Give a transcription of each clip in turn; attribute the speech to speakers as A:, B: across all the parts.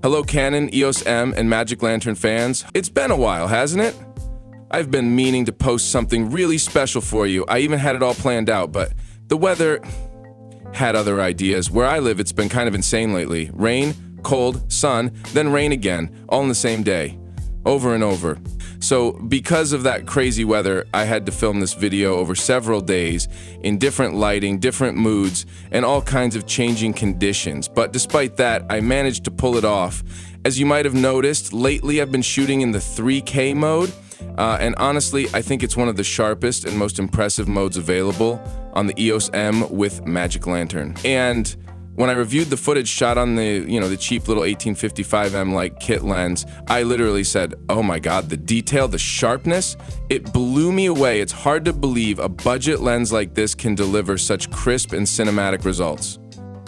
A: Hello Canon EOS M and Magic Lantern fans. It's been a while, hasn't it? I've been meaning to post something really special for you. I even had it all planned out, but the weather had other ideas. Where I live, it's been kind of insane lately. Rain, cold, sun, then rain again, all in the same day, over and over. So because of that crazy weather, I had to film this video over several days in different lighting, different moods, and all kinds of changing conditions. But despite that, I managed to pull it off. As you might have noticed, lately I've been shooting in the 3K mode, and honestly, I think it's one of the sharpest and most impressive modes available on the EOS M with Magic Lantern. And when I reviewed the footage shot on the cheap little 1855M like kit lens, I literally said, oh my God, the detail, the sharpness, it blew me away. It's hard to believe a budget lens like this can deliver such crisp and cinematic results.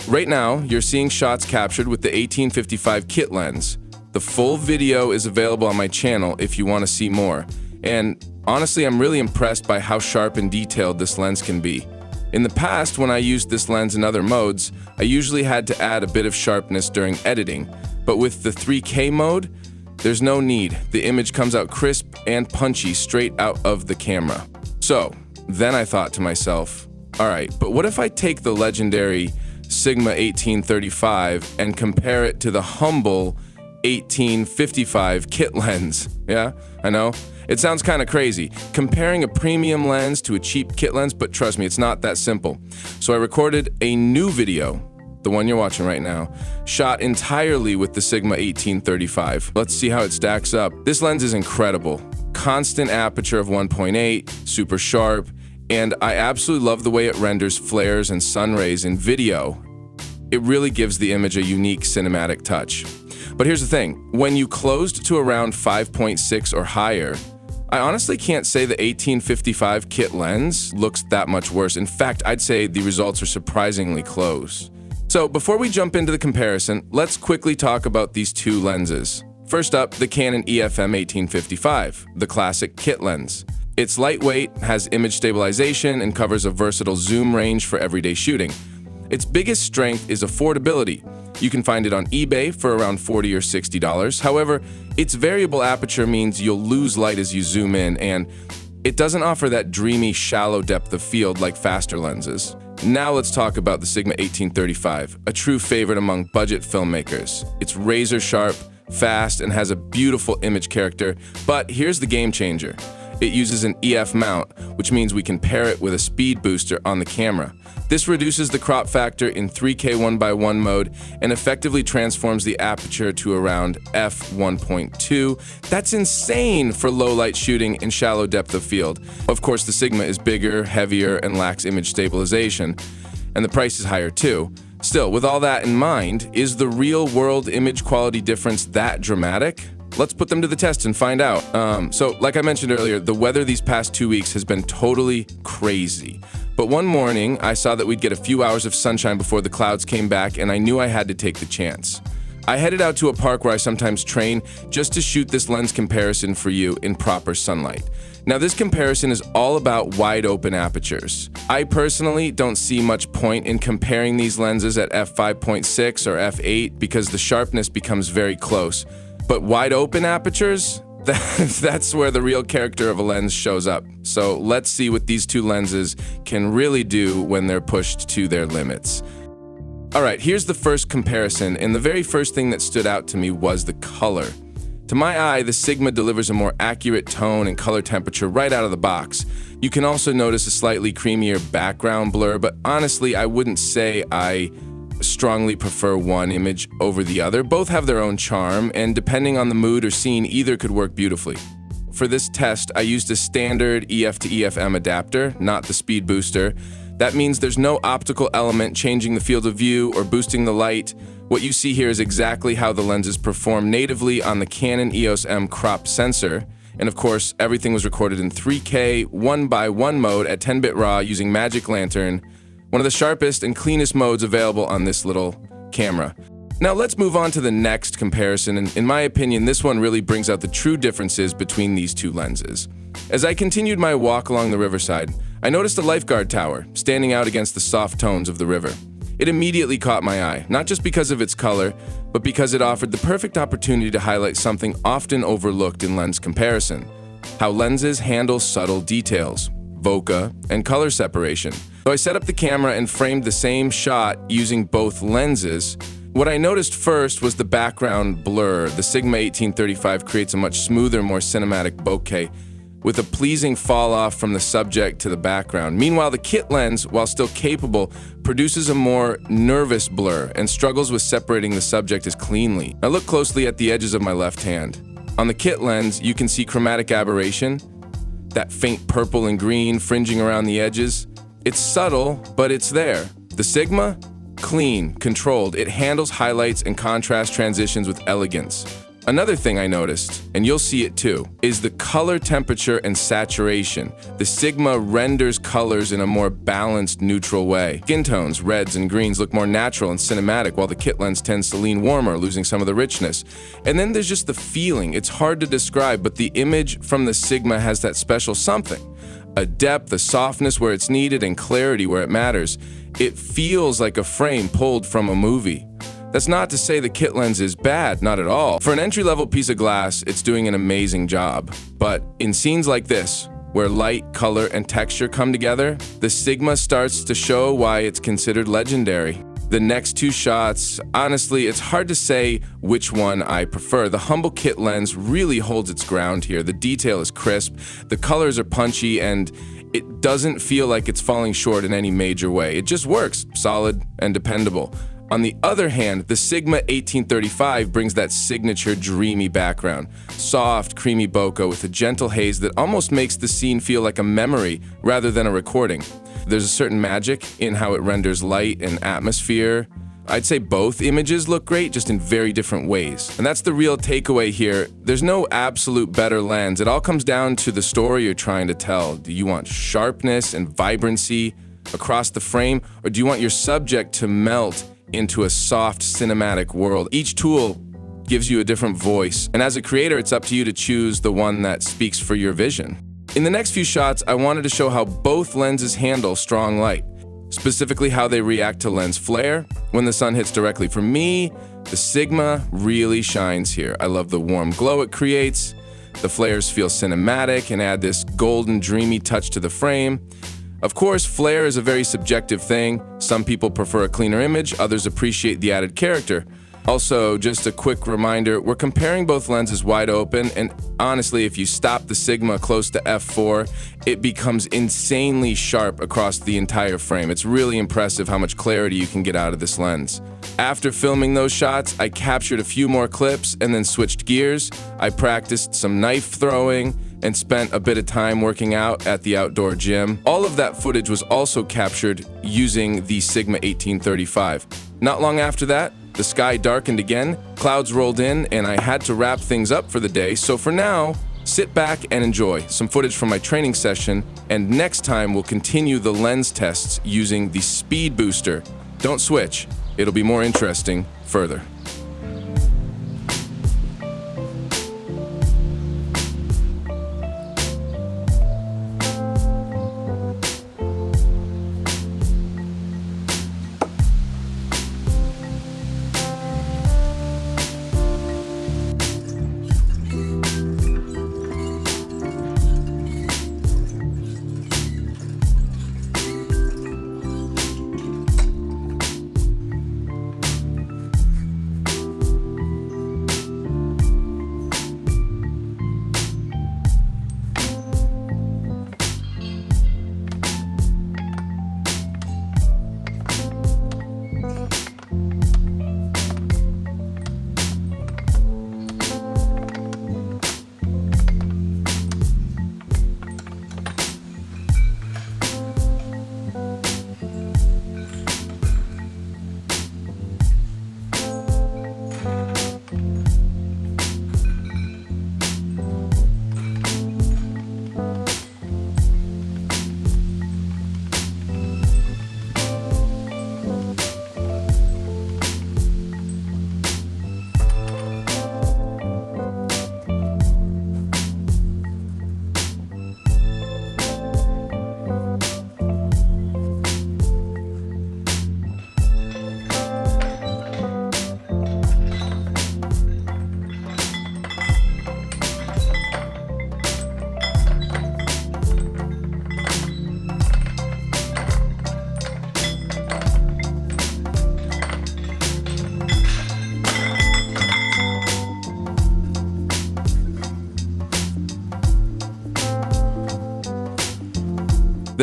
A: Right now, you're seeing shots captured with the 1855 kit lens. The full video is available on my channel if you want to see more. And honestly, I'm really impressed by how sharp and detailed this lens can be. In the past, when I used this lens in other modes, I usually had to add a bit of sharpness during editing. But with the 3K mode, there's no need. The image comes out crisp and punchy straight out of the camera. So then I thought to myself, all right, but what if I take the legendary Sigma 1835 and compare it to the humble 1855 kit lens? Yeah, I know. It sounds kind of crazy, comparing a premium lens to a cheap kit lens, but trust me, it's not that simple. So I recorded a new video, the one you're watching right now, shot entirely with the Sigma 1835. Let's see how it stacks up. This lens is incredible. Constant aperture of 1.8, super sharp, and I absolutely love the way it renders flares and sun rays in video. It really gives the image a unique cinematic touch. But here's the thing, when you closed to around 5.6 or higher, I honestly can't say the 1855 kit lens looks that much worse. In fact, I'd say the results are surprisingly close. So before we jump into the comparison, let's quickly talk about these two lenses. First up, the Canon EF-M 1855, the classic kit lens. It's lightweight, has image stabilization, and covers a versatile zoom range for everyday shooting. Its biggest strength is affordability. You can find it on eBay for around $40 or $60. However, its variable aperture means you'll lose light as you zoom in, and it doesn't offer that dreamy, shallow depth of field like faster lenses. Now let's talk about the Sigma 1835, a true favorite among budget filmmakers. It's razor sharp, fast, and has a beautiful image character, but here's the game changer. It uses an EF mount, which means we can pair it with a speed booster on the camera. This reduces the crop factor in 3K 1x1 mode and effectively transforms the aperture to around f1.2. That's insane for low light shooting and shallow depth of field. Of course, the Sigma is bigger, heavier, and lacks image stabilization, and the price is higher too. Still, with all that in mind, is the real-world image quality difference that dramatic? Let's put them to the test and find out. So, like I mentioned earlier, the weather these past 2 weeks has been totally crazy. But one morning, I saw that we'd get a few hours of sunshine before the clouds came back, and I knew I had to take the chance. I headed out to a park where I sometimes train just to shoot this lens comparison for you in proper sunlight. Now, this comparison is all about wide open apertures. I personally don't see much point in comparing these lenses at f5.6 or f8 because the sharpness becomes very close. But wide open apertures, that's where the real character of a lens shows up. So let's see what these two lenses can really do when they're pushed to their limits. All right, here's the first comparison, and the very first thing that stood out to me was the color. To my eye, the Sigma delivers a more accurate tone and color temperature right out of the box. You can also notice a slightly creamier background blur, but honestly, I wouldn't say I strongly prefer one image over the other. Both have their own charm, and depending on the mood or scene, either could work beautifully. For this test, I used a standard EF to EF-M adapter, not the speed booster. That means there's no optical element changing the field of view or boosting the light. What you see here is exactly how the lenses perform natively on the Canon EOS M crop sensor. And of course, everything was recorded in 3K 1x1 mode at 10-bit RAW using Magic Lantern, one of the sharpest and cleanest modes available on this little camera. Now let's move on to the next comparison, and in my opinion, this one really brings out the true differences between these two lenses. As I continued my walk along the riverside, I noticed a lifeguard tower standing out against the soft tones of the river. It immediately caught my eye, not just because of its color, but because it offered the perfect opportunity to highlight something often overlooked in lens comparison: how lenses handle subtle details, bokeh, and color separation. So I set up the camera and framed the same shot using both lenses. What I noticed first was the background blur. The Sigma 1835 creates a much smoother, more cinematic bokeh, with a pleasing fall-off from the subject to the background. Meanwhile, the kit lens, while still capable, produces a more nervous blur and struggles with separating the subject as cleanly. Now look closely at the edges of my left hand. On the kit lens, you can see chromatic aberration, that faint purple and green fringing around the edges. It's subtle, but it's there. The Sigma? Clean, controlled. It handles highlights and contrast transitions with elegance. Another thing I noticed, and you'll see it too, is the color temperature and saturation. The Sigma renders colors in a more balanced, neutral way. Skin tones, reds and greens, look more natural and cinematic, while the kit lens tends to lean warmer, losing some of the richness. And then there's just the feeling. It's hard to describe, but the image from the Sigma has that special something. A depth, a softness where it's needed, and clarity where it matters. It feels like a frame pulled from a movie. That's not to say the kit lens is bad, not at all. For an entry-level piece of glass, it's doing an amazing job. But in scenes like this, where light, color, and texture come together, the Sigma starts to show why it's considered legendary. The next two shots, honestly, it's hard to say which one I prefer. The humble kit lens really holds its ground here. The detail is crisp, the colors are punchy, and it doesn't feel like it's falling short in any major way. It just works, solid and dependable. On the other hand, the Sigma 1835 brings that signature dreamy background. Soft, creamy bokeh with a gentle haze that almost makes the scene feel like a memory rather than a recording. There's a certain magic in how it renders light and atmosphere. I'd say both images look great, just in very different ways. And that's the real takeaway here. There's no absolute better lens. It all comes down to the story you're trying to tell. Do you want sharpness and vibrancy across the frame, or do you want your subject to melt into a soft cinematic world? Each tool gives you a different voice, and as a creator, it's up to you to choose the one that speaks for your vision. In the next few shots, I wanted to show how both lenses handle strong light, specifically how they react to lens flare when the sun hits directly. For me, the Sigma really shines here. I love the warm glow it creates. The flares feel cinematic and add this golden, dreamy touch to the frame. Of course, flare is a very subjective thing. Some people prefer a cleaner image, others appreciate the added character. Also, just a quick reminder, we're comparing both lenses wide open, and honestly, if you stop the Sigma close to f4, it becomes insanely sharp across the entire frame. It's really impressive how much clarity you can get out of this lens. After filming those shots, I captured a few more clips and then switched gears. I practiced some knife throwing and spent a bit of time working out at the outdoor gym. All of that footage was also captured using the Sigma 1835. Not long after that, the sky darkened again, clouds rolled in, and I had to wrap things up for the day. So for now, sit back and enjoy some footage from my training session, and next time we'll continue the lens tests using the speed booster. Don't switch, it'll be more interesting further.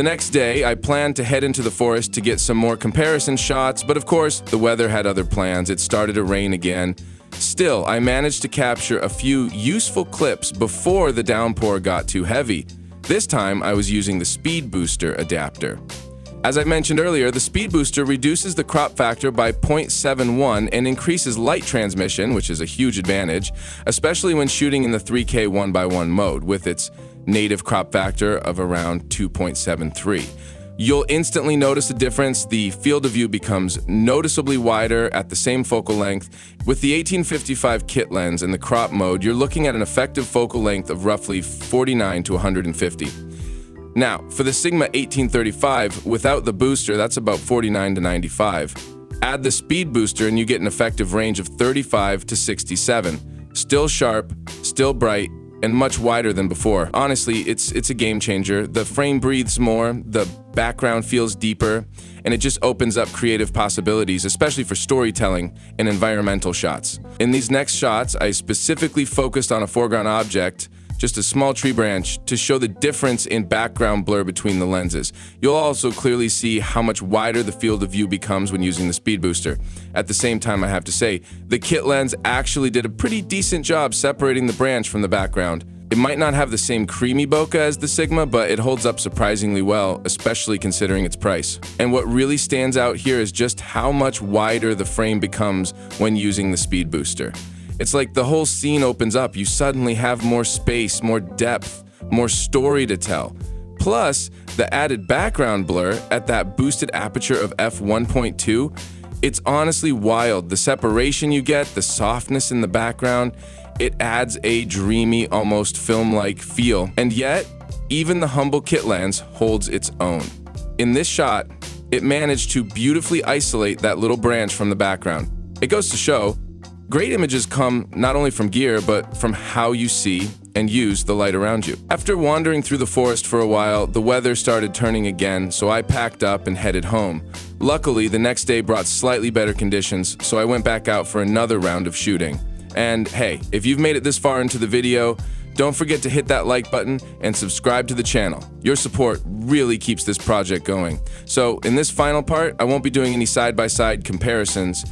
A: The next day, I planned to head into the forest to get some more comparison shots, but of course, the weather had other plans. It started to rain again. Still, I managed to capture a few useful clips before the downpour got too heavy. This time, I was using the speed booster adapter. As I mentioned earlier, the speed booster reduces the crop factor by 0.71 and increases light transmission, which is a huge advantage, especially when shooting in the 3K 1x1 mode with its native crop factor of around 2.73. You'll instantly notice a difference. The field of view becomes noticeably wider at the same focal length. With the 1855 kit lens in the crop mode, you're looking at an effective focal length of roughly 49 to 150. Now, for the Sigma 1835, without the booster, that's about 49 to 95. Add the speed booster and you get an effective range of 35 to 67. Still sharp, still bright, and much wider than before. Honestly, it's a game changer. The frame breathes more, the background feels deeper, and it just opens up creative possibilities, especially for storytelling and environmental shots. In these next shots, I specifically focused on a foreground object, just a small tree branch, to show the difference in background blur between the lenses. You'll also clearly see how much wider the field of view becomes when using the speed booster. At the same time, I have to say, the kit lens actually did a pretty decent job separating the branch from the background. It might not have the same creamy bokeh as the Sigma, but it holds up surprisingly well, especially considering its price. And what really stands out here is just how much wider the frame becomes when using the speed booster. It's like the whole scene opens up. You suddenly have more space, more depth, more story to tell. Plus, the added background blur at that boosted aperture of f1.2, it's honestly wild. The separation you get, the softness in the background, it adds a dreamy, almost film-like feel. And yet, even the humble kit lens holds its own. In this shot, it managed to beautifully isolate that little branch from the background. It goes to show, great images come not only from gear, but from how you see and use the light around you. After wandering through the forest for a while, the weather started turning again, so I packed up and headed home. Luckily, the next day brought slightly better conditions, so I went back out for another round of shooting. And hey, if you've made it this far into the video, don't forget to hit that like button and subscribe to the channel. Your support really keeps this project going. So in this final part, I won't be doing any side-by-side comparisons.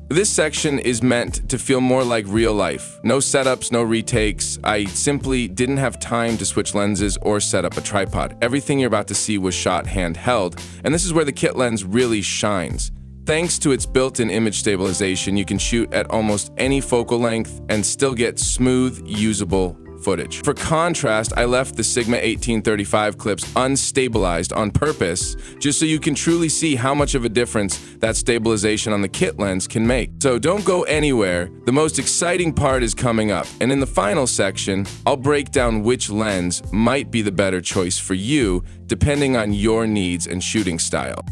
A: This section is meant to feel more like real life. No setups, no retakes. I simply didn't have time to switch lenses or set up a tripod. Everything you're about to see was shot handheld, and this is where the kit lens really shines. Thanks to its built-in image stabilization, you can shoot at almost any focal length and still get smooth, usable footage. For contrast, I left the Sigma 1835 clips unstabilized on purpose, just so you can truly see how much of a difference that stabilization on the kit lens can make. So don't go anywhere. The most exciting part is coming up, and in the final section, I'll break down which lens might be the better choice for you, depending on your needs and shooting style.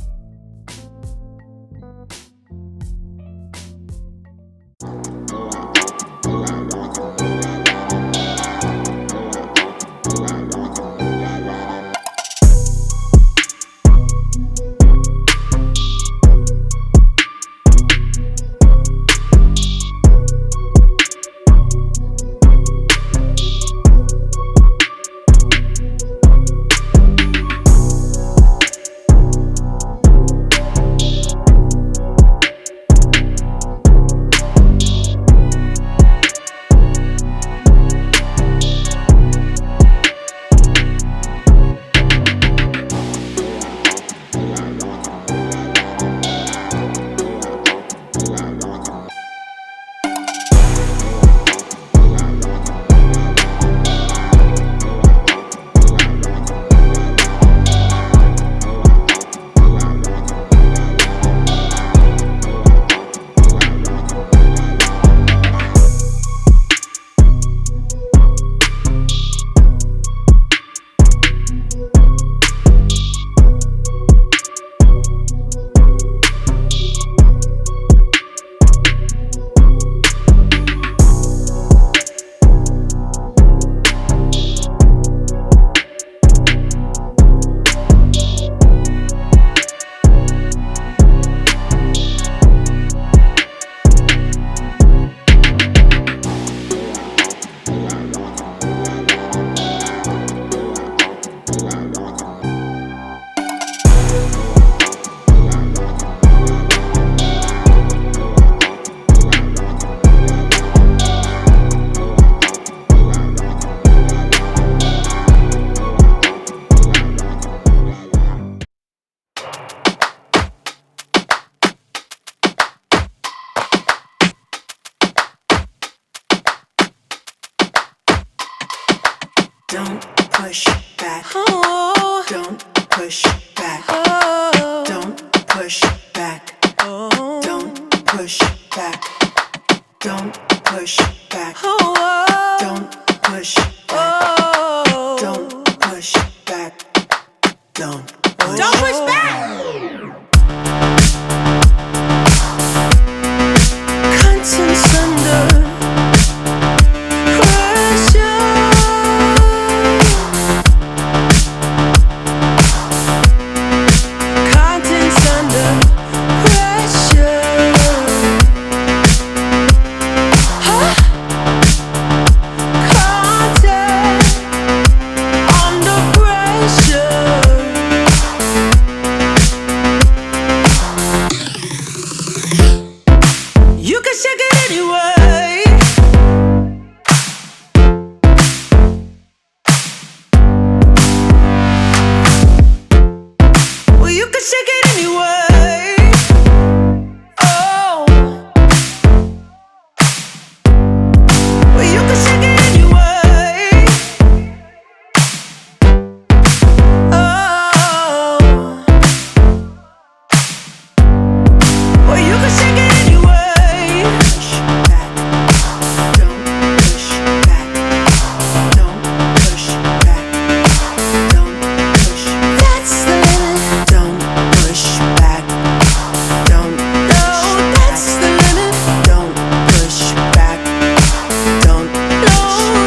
B: Don't push back. Oh. Don't push back. Oh. Don't push back. Oh. Don't push back. Don't push back. Oh. Don't push back. Oh. Don't push back. Don't push back. Contents under pressure. Contents under pressure. Huh? Content under pressure. You can shake it anyway. Well, you can shake it anyway. Oh. Well, you can shake it anyway. Oh. Well, you can shake it anyway. Push back. Don't push back. Don't push back. Don't push. That's the limit. Don't push back. Don't. No, that's the limit. Don't push back. Don't. No,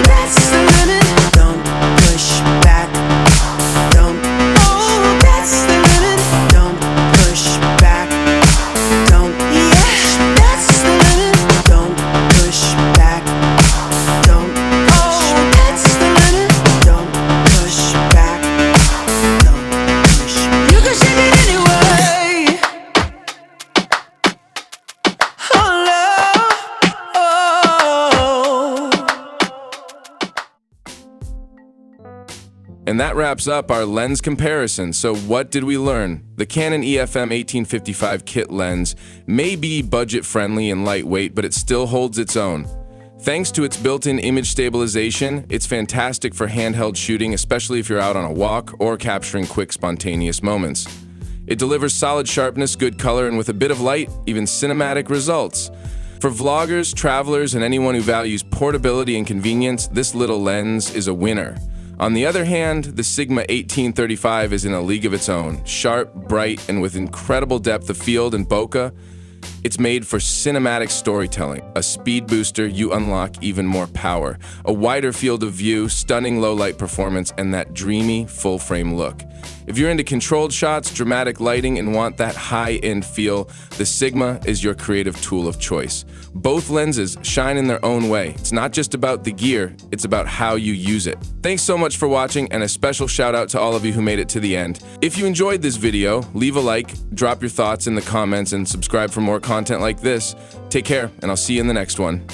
B: that's the limit. Don't push back. Don't. Oh, that's the limit. Don't push back. Don't. Yeah, that's the limit. Don't push back. Don't. Oh, that's the limit. Don't push back. Don't push. You can shake it anyway. Oh, love. Oh.
A: And that wraps up our lens comparison. So what did we learn? The Canon EF-M 1855 kit lens may be budget-friendly and lightweight, but it still holds its own. Thanks to its built-in image stabilization, it's fantastic for handheld shooting, especially if you're out on a walk or capturing quick, spontaneous moments. It delivers solid sharpness, good color, and with a bit of light, even cinematic results. For vloggers, travelers, and anyone who values portability and convenience, this little lens is a winner. On the other hand, the Sigma 1835 is in a league of its own. Sharp, bright, and with incredible depth of field and bokeh, it's made for cinematic storytelling. A speed booster, you unlock even more power. A wider field of view, stunning low-light performance, and that dreamy, full-frame look. If you're into controlled shots, dramatic lighting, and want that high-end feel, the Sigma is your creative tool of choice. Both lenses shine in their own way. It's not just about the gear, it's about how you use it. Thanks so much for watching, and a special shout out to all of you who made it to the end. If you enjoyed this video, leave a like, drop your thoughts in the comments, and subscribe for more content like this. Take care, and I'll see you in the next one.